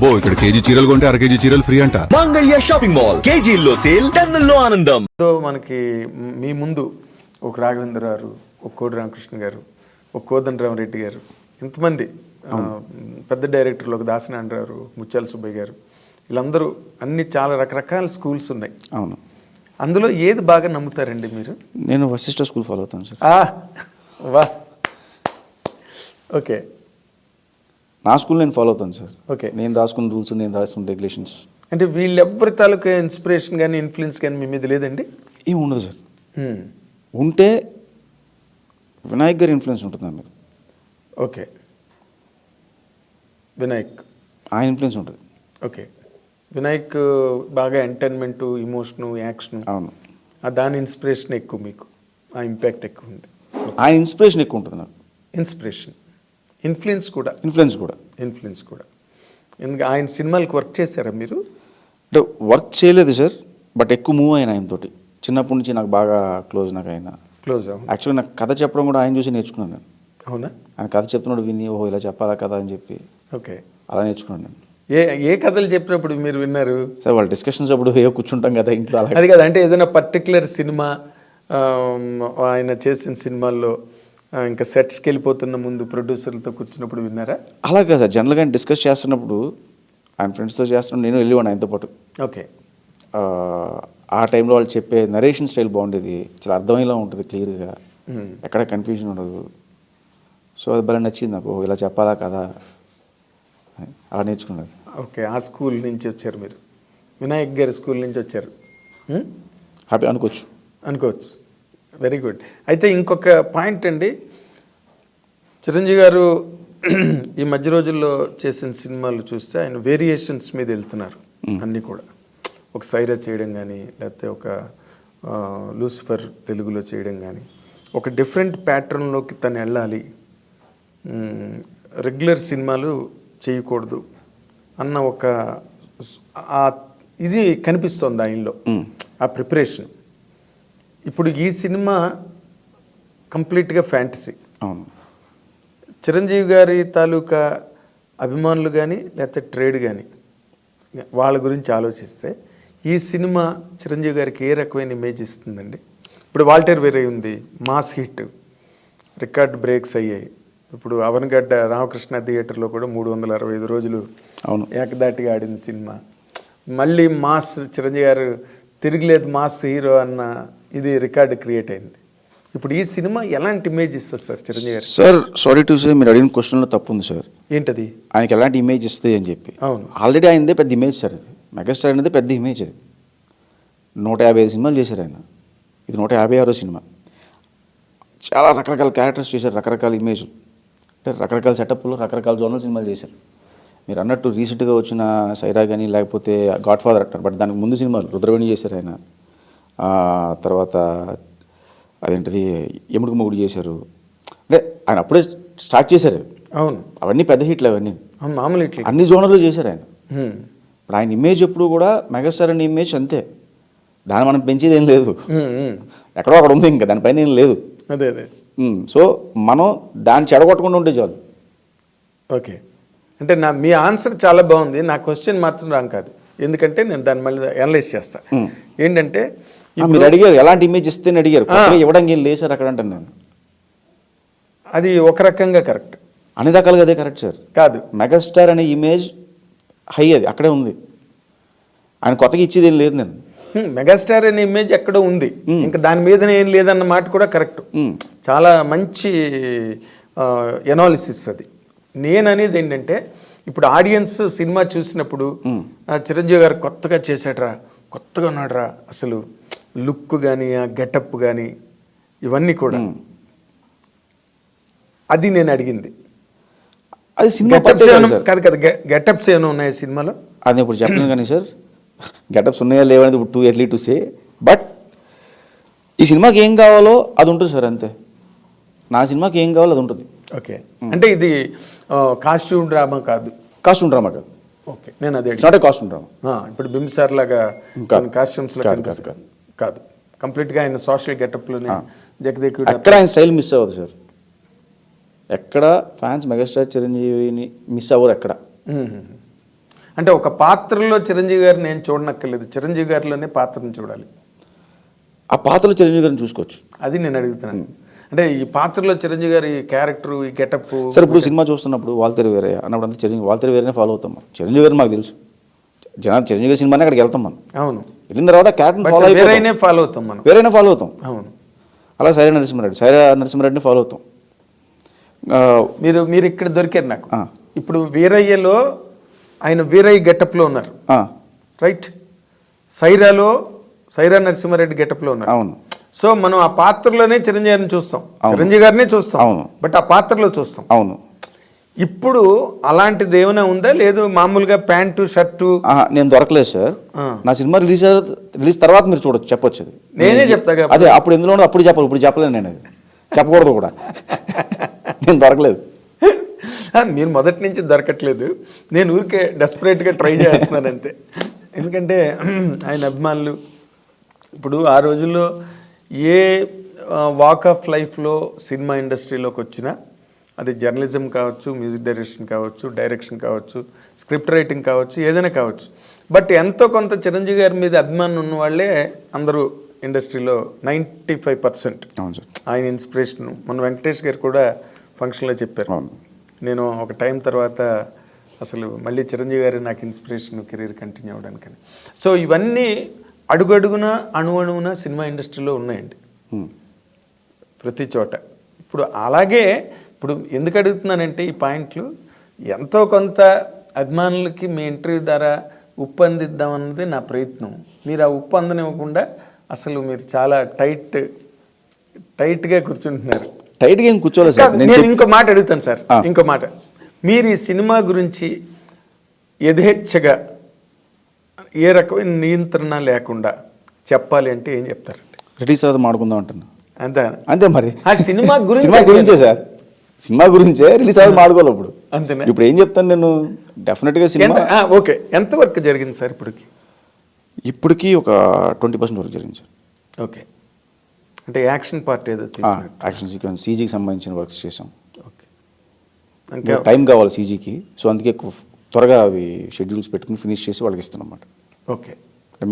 అబ్బో ఇక్కడ కేజీ చీరలు కొంటే అర కేజీ చీరలు ఫ్రీ అంట. మంగళ్య షాపింగ్ మాల్, కేజీల్లో సేల్, టన్నుల్లో ఆనందం. సో మనకి మీ ముందు ఒక రాఘవేంద్ర గారు, ఒక కోడి రామకృష్ణ గారు, ఒక కోదండరామరెడ్డి గారు, ఇంతమంది పెద్ద డైరెక్టర్లు, ఒక దాసనారాయణ గారు, ముత్యాల సుబ్బయ్య గారు, వీళ్ళందరూ అన్ని చాలా రకరకాల స్కూల్స్ ఉన్నాయి. అవును. అందులో ఏది బాగా నమ్ముతారండి మీరు? నేను వశిష్ఠ స్కూల్ ఫాలో అవుతాను సార్. వా ఓకే. నా స్కూల్ నేను ఫాలో అవుతాను సార్. ఓకే. నేను రాసుకున్న రూల్స్, నేను రాసుకున్న రెగ్యులేషన్స్. అంటే వీళ్ళెవ్వరి తాలూకా ఇన్స్పిరేషన్ కానీ ఇన్ఫ్లుయెన్స్ కానీ మీ మీద లేదండి? ఏమి ఉండదు సార్. ఉంటే వినాయక్ గారి ఇన్ఫ్లుయెన్స్ ఉంటుంది నా మీద. ఓకే. వినాయక్ ఆయన ఇన్ఫ్లుయెన్స్ ఉంటుంది. ఓకే. వినాయక్ బాగా ఎంటర్టైన్మెంట్, ఇమోషను, యాక్షన్. అవును. దాని ఇన్స్పిరేషన్ ఎక్కువ, మీకు ఆ ఇంపాక్ట్ ఎక్కువ ఉంది. ఆయన ఇన్స్పిరేషన్ ఎక్కువ ఉంటుంది నాకు. ఇన్స్పిరేషన్, ఇన్ఫ్లుయెన్స్ కూడా. ఇన్ఫ్లుయెన్స్ కూడా. ఎందుకంటే ఆయన సినిమాలకు వర్క్ చేశారా మీరు? అంటే వర్క్ చేయలేదు సార్, బట్ ఎక్కువ మూవ్ అయిన ఆయనతోటి. చిన్నప్పటి నుంచి నాకు బాగా క్లోజ్. నాకు ఆయన క్లోజ్. యాక్చువల్లీ నాకు కథ చెప్పడం కూడా ఆయన చూసి నేర్చుకున్నాను నేను. అవునా? ఆయన కథ చెప్తున్నాడు విని, ఓహో ఇలా చెప్పాలా కదా అని చెప్పి ఓకే, అలా నేర్చుకున్నాను నేను. ఏ కథలు చెప్పినప్పుడు మీరు విన్నారు సార్? వాళ్ళ డిస్కషన్స్ అప్పుడు ఏ కూర్చుంటాం కదా ఇంట్లో, అలా అది కదా. అంటే ఏదైనా పర్టికులర్ సినిమా ఆయన చేసిన సినిమాల్లో ఇంకా సెట్స్కి వెళ్ళిపోతున్న ముందు ప్రొడ్యూసర్లతో కూర్చున్నప్పుడు విన్నారా? అలా కదా సార్, జనరల్గా ఆయన డిస్కస్ చేస్తున్నప్పుడు ఆయన ఫ్రెండ్స్తో చేస్తున్నప్పుడు నేను వెళ్ళేవాడిని ఆయనతో పాటు. ఓకే. ఆ టైంలో వాళ్ళు చెప్పే నరేషన్ స్టైల్ బాగుండేది, చాలా అర్థమయ్యేలా ఉంటుంది, క్లియర్గా, ఎక్కడ కన్ఫ్యూజన్ ఉండదు. సో అది భలే నచ్చింది నాకు, ఇలా చెప్పాలా కదా, అలా నేర్చుకున్నది. ఓకే. ఆ స్కూల్ నుంచి వచ్చారు మీరు, వినాయక్ గారి స్కూల్ నుంచి వచ్చారు. హ్యాపీ అనుకోవచ్చు. Very good. అయితే ఇంకొక పాయింట్ అండి, చిరంజీవి గారు ఈ మధ్య రోజుల్లో చేసిన సినిమాలు చూస్తే ఆయన వేరియేషన్స్ మీద వెళ్తున్నారు అన్నీ కూడా. ఒక సైరా చేయడం కానీ, లేకపోతే ఒక లూసిఫర్ తెలుగులో చేయడం కానీ, ఒక డిఫరెంట్ ప్యాటర్న్లోకి తను వెళ్ళాలి, రెగ్యులర్ సినిమాలు చేయకూడదు అన్న ఒక ఇది కనిపిస్తోంది ఆయనలో, ఆ ప్రిపరేషన్. ఇప్పుడు ఈ సినిమా కంప్లీట్గా ఫ్యాంటసీ. అవును. చిరంజీవి గారి తాలూకా అభిమానులు కానీ, లేకపోతే ట్రేడ్ కానీ, వాళ్ళ గురించి ఆలోచిస్తే ఈ సినిమా చిరంజీవి గారికి ఏ రకమైన ఇమేజ్ ఇస్తుందండి? ఇప్పుడు వాల్టర్ వేరే ఉంది, మాస్ హిట్, రికార్డ్ బ్రేక్స్ అయ్యాయి. ఇప్పుడు అవనగడ్డ రామకృష్ణ థియేటర్లో కూడా 365 రోజులు అవును ఏకదాటిగా ఆడిన సినిమా. మళ్ళీ మాస్ చిరంజీవి గారు తిరిగిలేదు మాస్ హీరో అన్న ఇది రికార్డు క్రియేట్ అయింది. ఇప్పుడు ఈ సినిమా ఎలాంటి ఇమేజ్ ఇస్తుంది సార్ చిరంజీవి గారు? సార్ సారీ టు సే, మీరు అడిగిన క్వశ్చన్లో తప్పు ఉంది సార్. ఏంటది? ఆయనకి ఎలాంటి ఇమేజ్ ఇస్తుంది అని చెప్పి. అవును, ఆల్రెడీ ఆయనదే పెద్ద ఇమేజ్ సార్. అది మెగాస్టార్ అనేది పెద్ద ఇమేజ్. అది 155 సినిమాలు చేశారు ఆయన, ఇది 156వ సినిమా. చాలా రకరకాల క్యారెక్టర్స్ చేశారు, రకరకాల ఇమేజ్, అంటే రకరకాల సెటప్లో రకరకాల జోనల్ సినిమాలు చేశారు. మీరు అన్నట్టు రీసెంట్గా వచ్చిన సైరా కానీ, లేకపోతే గాడ్ ఫాదర్ అంటారు, బట్ దానికి ముందు సినిమాలు రుద్రవేణి చేశారు ఆయన. తర్వాత అదేంటిది ఎముడికి మొగుడు చేశారు. అంటే ఆయన అప్పుడే స్టార్ట్ చేశారు. అవును, అవన్నీ పెద్ద హిట్లు, అవన్నీ మామూలు హిట్లు, అన్ని జోనర్లు చేశారు ఆయన. ఇప్పుడు ఆయన ఇమేజ్ ఎప్పుడు కూడా మెగాస్టార్ అనే ఇమేజ్ అంతే, దాన్ని మనం పెంచేది ఏం లేదు, ఎక్కడో అక్కడ ఉంది, ఇంకా దానిపైన ఏం లేదు. అదే అదే. సో మనం దాన్ని చెడగొట్టకుండా ఉంటే చాలు. ఓకే. అంటే మీ ఆన్సర్ చాలా బాగుంది, నా క్వశ్చన్ మాత్రం రాంగ్ కాదు. ఎందుకంటే నేను దాన్ని మళ్ళీ అనలైజ్ చేస్తాను. ఏంటంటే మీరు అడిగారు ఎలాంటి ఇమేజ్ ఇస్తేనే అడిగారు, ఇవ్వడానికి ఏం లేదు సార్ అక్కడ అంటాను నేను. అది ఒక రకంగా కరెక్ట్, అన్ని రకాలుగా అదే కరెక్ట్ సార్. కాదు, మెగాస్టార్ అనే ఇమేజ్ హై, అది అక్కడే ఉంది, ఆయన కొత్తగా ఇచ్చేది ఏం లేదు. నేను మెగాస్టార్ అనే ఇమేజ్ ఎక్కడో ఉంది, ఇంకా దాని మీద ఏం లేదన్న మాట కూడా కరెక్ట్. చాలా మంచి ఎనాలిసిస్ అది. నేను అనేది ఏంటంటే, ఇప్పుడు ఆడియన్స్ సినిమా చూసినప్పుడు చిరంజీవి గారు కొత్తగా చేశాడరా, కొత్తగా ఉన్నాడరా, అసలు లుక్ కానీ, ఆ గెటప్ కానీ, ఇవన్నీ కూడా అది నేను అడిగింది. అది సినిమా కాదు కదా, గెటప్స్ ఏమైనా ఉన్నాయి సినిమాలో? అది ఇప్పుడు చెప్పలేదు కానీ సార్, గెటప్స్ ఉన్నాయా లేవనేది ఇప్పుడు too early to say. But ఈ సినిమాకి ఏం కావాలో అది ఉంటుంది సార్, అంతే. నా సినిమాకి ఏం కావాలో అది ఉంటుంది. ఓకే. అంటే ఇది కాస్ట్యూమ్ డ్రామా కాదు? కాస్ట్యూమ్ డ్రామా కాదు. ఓకే, నేను అదే నాట్ ఏ కాస్ట్యూమ్ డ్రామా. ఇప్పుడు బింసార్ లాగా కాస్ట్యూమ్స్ కాదు, కంప్లీట్గా ఆయన సోషల్ గెటప్లోనే జగదేకుడు. ఎక్కడ ఆయన స్టైల్ మిస్ అవ్వదు సార్, ఎక్కడ ఫ్యాన్స్ మెగాస్టార్ చిరంజీవిని మిస్ అవ్వరు ఎక్కడ. అంటే ఒక పాత్రలో చిరంజీవి గారిని నేను చూడనక్కర్లేదు, చిరంజీవి గారిలోనే పాత్రను చూడాలి. ఆ పాత్రలో చిరంజీవి గారిని చూసుకోవచ్చు. అది నేను అడుగుతున్నాను. అంటే ఈ పాత్రలో చిరంజీవి గారి క్యారెక్టర్, ఈ గెటప్. సరే ఇప్పుడు సినిమా చూస్తున్నప్పుడు వాల్తేరు వేరే అన్నప్పుడు అంతా చిరంజీవి వాల్తేరు వేరేనే ఫాలో అవుతాం మనం. చిరంజీవి గారిని మాకు తెలుసు, జనాలు చిరంజీవి గారి సినిమానే అక్కడికి వెళ్తాం మనం. అవును, వెళ్ళిన తర్వాత క్యారెక్టర్ ఫాలో వేరేనే ఫాలో అవుతాం మనం. వేరేనే ఫాలో అవుతాం. అవును, అలా సైరా నరసింహారెడ్డిని ఫాలో అవుతాం. మీరు ఇక్కడ దొరికారు నాకు. ఆ. ఇప్పుడు వీరయ్యలో ఆయన వీరయ్య గెటప్లో ఉన్నారు, రైట్. సైరా నరసింహారెడ్డి గెటప్లో ఉన్నారు. అవును. సో మనం ఆ పాత్రలోనే చిరంజీవి గారిని చూస్తాం, చిరంజీవి గారినే చూస్తాం. అవును. బట్ ఆ పాత్రలో చూస్తాం. అవును. ఇప్పుడు అలాంటిది ఏమైనా ఉందా, లేదు మామూలుగా ప్యాంటు షర్టు? నేను దొరకలేదు సార్. నా సినిమా రిలీజ్ తర్వాత మీరు చూడొచ్చు, చెప్పొచ్చు అది. నేనే చెప్తా కదా. అదే అప్పుడు ఎందులో ఉండదు అప్పుడు చెప్పాలి, ఇప్పుడు చెప్పలేను నేను, అది చెప్పకూడదు కూడా. నేను దొరకలేదు. మీరు మొదటి నుంచి దొరకట్లేదు, నేను ఊరికే డెస్పరేట్గా ట్రై చేస్తున్నాను అంతే. ఎందుకంటే ఆయన అభిమానులు ఇప్పుడు ఆ రోజుల్లో ఏ వాక్ ఆఫ్ లైఫ్లో సినిమా ఇండస్ట్రీలోకి వచ్చినా, అది జర్నలిజం కావచ్చు, మ్యూజిక్ డైరెక్షన్ కావచ్చు, స్క్రిప్ట్ రైటింగ్ కావచ్చు, ఏదైనా కావచ్చు. బట్ ఎంతో కొంత చిరంజీవి గారి మీద అభిమానం ఉన్న వాళ్ళే అందరూ ఇండస్ట్రీలో 95%. అవును సార్. ఆయన ఇన్స్పిరేషన్ మన వెంకటేష్ గారు కూడా ఫంక్షన్లో చెప్పారు. అవును. నేను ఒక టైం తర్వాత అసలు మళ్ళీ చిరంజీవి గారి నాకు ఇన్స్పిరేషన్, కెరీర్ కంటిన్యూ అవ్వడానికని. సో ఇవన్నీ అడుగడుగున అణువున సినిమా ఇండస్ట్రీలో ఉన్నాయండి, ప్రతి చోట. ఇప్పుడు అలాగే ఇప్పుడు ఎందుకు అడుగుతున్నానంటే ఈ పాయింట్లు ఎంతో కొంత అభిమానులకి మీ ఇంటర్వ్యూ ద్వారా ఉప్పు అందిద్దామన్నది నా ప్రయత్నం. మీరు ఆ ఉప్పు అందనివ్వకుండా అసలు మీరు చాలా టైట్గా కూర్చుంటున్నారు. టైట్గా ఏం కూర్చోలేదు సార్. నేను ఇంకో మాట అడుగుతాను సార్, ఇంకో మాట. మీరు ఈ సినిమా గురించి యథేచ్ఛగా ఏ రకమైన నియంత్రణ లేకుండా చెప్పాలి అంటే ఏం చెప్తారండి? రిలీజ్ తర్వాత మాడుకుందాం అంటున్నా. అంతే మరి. ఆ సినిమా గురించే సార్, సినిమా గురించే రిలీజ్ తర్వాత మాడుకోవాలి. ఇప్పుడు అంతేనా? ఇప్పుడు ఏం చెప్తాను నేను, డెఫినెట్గా సినిమా ఓకే. ఎంత వర్క్ జరిగింది సార్ ఇప్పటికి ఒక 20% వరకు జరిగింది సార్. ఓకే. అంటే యాక్షన్ పార్ట్ ఏదో యాక్షన్ సీక్వెన్స్, సీజీకి సంబంధించిన వర్క్స్ చేసాం. ఓకే. అంటే టైం కావాలి సీజీకి, సో అందుకే త్వరగా అవి షెడ్యూల్స్ పెట్టుకుని ఫినిష్ చేసి వాళ్ళకి ఇస్తాం అన్నమాట. ఓకే.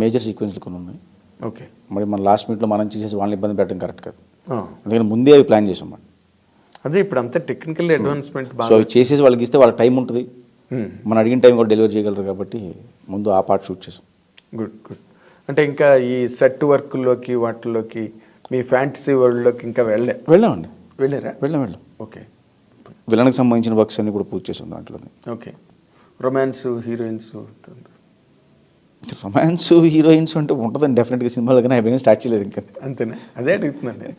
మేజర్ సీక్వెన్స్లు కొన్ని ఉన్నాయి. ఓకే. మరి మన లాస్ట్ మినిట్లో మనం చేసేసి వాళ్ళని ఇబ్బంది పెట్టడం కరెక్ట్ కాదు, అందుకని ముందే అవి ప్లాన్ చేసాం అన్నమాట. అదే ఇప్పుడు అంతా టెక్నికల్ అడ్వాన్స్మెంట్. సో అవి చేసేసి వాళ్ళకి ఇస్తే వాళ్ళకి టైం ఉంటుంది, మనం అడిగిన టైం కూడా డెలివరీ చేయగలరు, కాబట్టి ముందు ఆ పార్ట్ షూట్ చేసాం. గుడ్. అంటే ఇంకా ఈ సెట్ వర్క్లోకి వాటిల్లోకి మీ ఫ్యాంటసీ వరల్డ్లోకి ఇంకా వెళ్ళామండి. వెళ్ళారా? ఓకే. విలన్కి సంబంధించిన వర్క్స్ అన్ని కూడా పూర్తి చేసాం దాంట్లోనే. Okay. Romance, heroines romance, heroines అంటే ఉంటుందండి డెఫినెట్గా సినిమాలో, కానీ అవి స్టార్ట్ చేయలేదు ఇంకా. అంతేనా? అదే అడుగుతున్నాను.